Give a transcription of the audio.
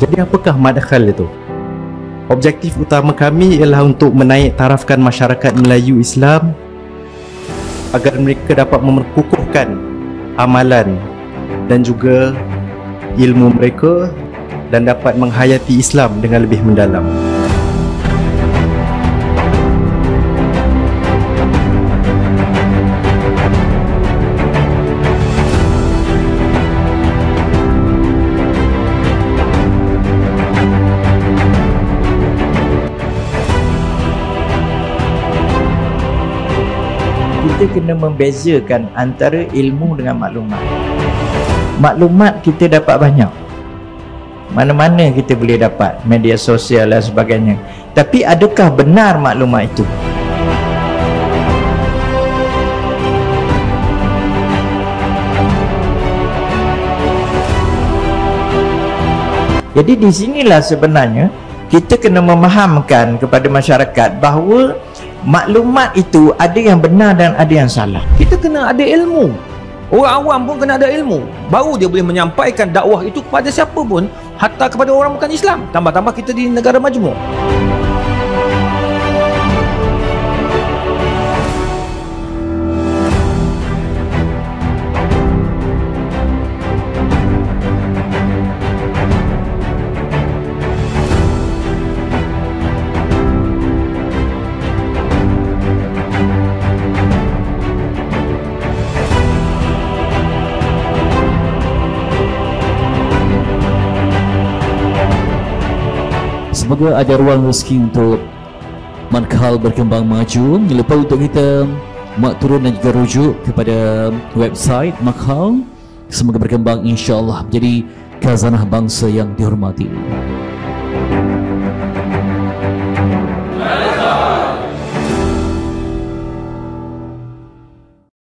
Jadi apakah madkhal itu? Objektif utama kami ialah untuk menaik tarafkan masyarakat Melayu Islam agar mereka dapat memperkukuhkan amalan dan juga ilmu mereka dan dapat menghayati Islam dengan lebih mendalam. Kita kena membezakan antara ilmu dengan maklumat. Maklumat kita dapat banyak, mana-mana kita boleh dapat, media sosial dan sebagainya. Tapi adakah benar maklumat itu? Jadi di sinilah sebenarnya kita kena memahamkan kepada masyarakat bahawa maklumat itu ada yang benar dan ada yang salah. Kita kena ada ilmu. Orang awam pun kena ada ilmu. Baru dia boleh menyampaikan dakwah itu kepada siapa pun, hatta kepada orang bukan Islam. Tambah-tambah kita di negara majmuk. Semoga ada ruang rezeki untuk Madkhal berkembang maju. Jangan lupa untuk kita mak turun dan juga rujuk kepada website Madkhal. Semoga berkembang insya-Allah menjadi khazanah bangsa yang dihormati.